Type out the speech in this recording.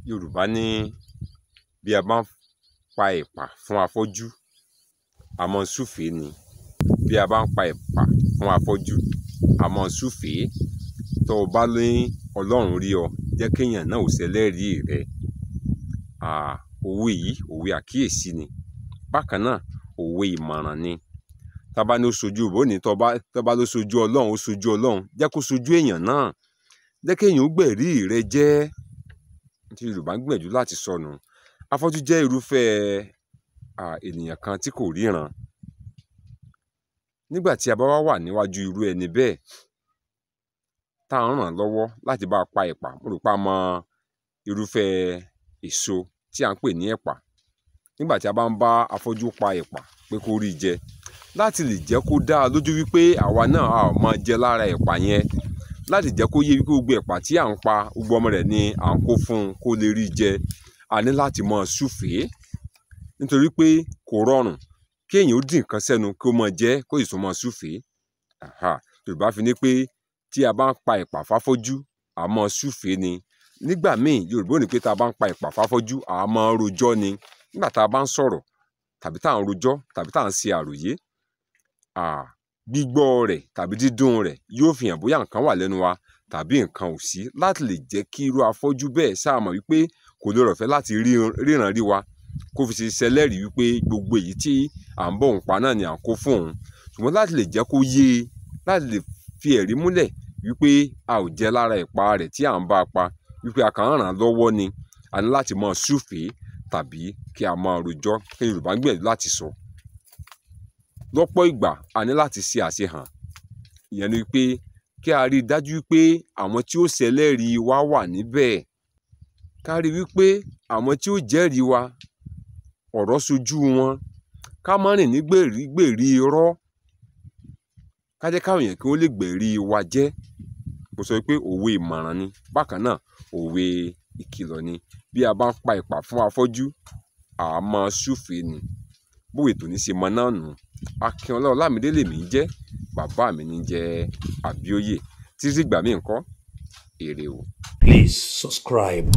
Yorùbá ní bí a bá ń pa ẹ̀pà fún afọ́jú, a máa ń súfèé ni. Bí a bá ń pa ẹ̀pà fún afọ́jú, a máa ń súfèé. Tó o bá ní Ọlọ́run rí ọ, jẹ́ kéèyàn náà ò ṣẹlẹ́rìí rẹ. Òwe yìí, òwe àkíyèsí ni. Bákan náà, òwe ìmọ̀ràn ni. Tá bá ní ó ṣojú ìbò ní, tó bá ló ṣojú Ọlọ́run, ó ṣojú Ọlọ́run, jẹ́ kó ṣojú èèyàn náà. Jẹ́ kéèyàn ó gbẹ̀rí rẹ jẹ́. Tí Yorùbá ń gbìyànjú láti sọ nù. Afọ́jú jẹ́ irúfẹ́ ènìyàn kan tí kò ríran. Nígbà tí a bá wà níwájú irú ẹni bẹ́ẹ̀, tá à ń ràn lọ́wọ́ láti bá a pa ẹ̀pà, mo rò pé a mọ irúfẹ́ èso tí à ń pè ní ẹ̀pà. Nígbà tí a bá ń bá afọ́jú pa ẹ̀pà pé kó rí jẹ, láti lè jẹ́ kó dá a lójú wípé àwa náà a ò máa jẹ lára ẹ̀pà yẹn, láti jẹ́ kó yé wípé gbogbo ẹ̀pà tí à ń pa, gbogbo ọmọ rẹ̀ ni à ń kó fún un kó lè rí jẹ, a ní láti máa súfèé. Nítorí pé kò rọrùn kéèyàn ó dì nǹkan sẹ́nu kó máa jẹ kó sì tún máa súfèé. Yorùbá fi ní pé tí a bá ń pa ẹ̀pà fáfọ́jú, a máa súfèé ni. Nígbà míì Yorùbá ò ní pé tá a bá ń pa ẹ̀pà fáfọ́jú, a máa rojọ́ ni. Nígbà tá a bá ń sọ̀rọ̀ tàbí tá à ń rojọ́ tàbí tá à ń ṣe àròyé, gbígbọ́ rẹ̀ tàbí dídùn rẹ̀ yóò fi hàn bóyá nǹkan wà lẹ́nu wa tàbí nǹkan ò sí, láti lè jẹ́ kí irú afọ́jú bẹ́ẹ̀ sáà mọ̀ wípé kò lè rọ̀fẹ́ láti ríran rí wa, kó fi ṣẹlẹ́rìí wípé gbogbo èyí tí à ń bọ̀ òun pa náà ni à ń kó fún òun. Ṣùgbọ́n láti lè jẹ́ kó yé e, láti lè fi ẹ̀rí múlẹ̀ wípé a ò jẹ lára ẹ̀pà rẹ̀ tí à ń bá a pa, wípé a kàn ń ràn án lọ́wọ́ ni, a ní láti máa súfèé tàbí kí a máa rojọ́, kí Yorùbá ń gbìyànjú láti sọ. Lọ́pọ̀ ìgbà a ní láti ṣe àṣehàn. Ìyẹn ni wípé kí a rí i dájú wípé àwọn tí ó ṣẹlẹ́rìí wa wà níbẹ̀. Ká rí wípé àwọn tí ó jẹ́rìí wa, ọ̀rọ̀ ṣojú wọn. Ká má rìn ní gbèrí irọ́. Ká jẹ́ káwọn èèyàn kí wọ́n lè gbẹ̀rí wa jẹ́. Mo sọ wípé òwe ìmọ̀ràn ni. Bákan náà, òwe ìkìlọ̀ ni. Bí a bá ń pa ẹ̀pà fún afọ́jú, a máa súfèé ni. Bówe tòní ṣe mọ náà nù. Akínọlá Ọlámídé lèmi ń jẹ́. Bàbá mi ní jẹ́ Àbíóyè. Títí ìgbà míì ńkọ́, ire o. Please subscribe.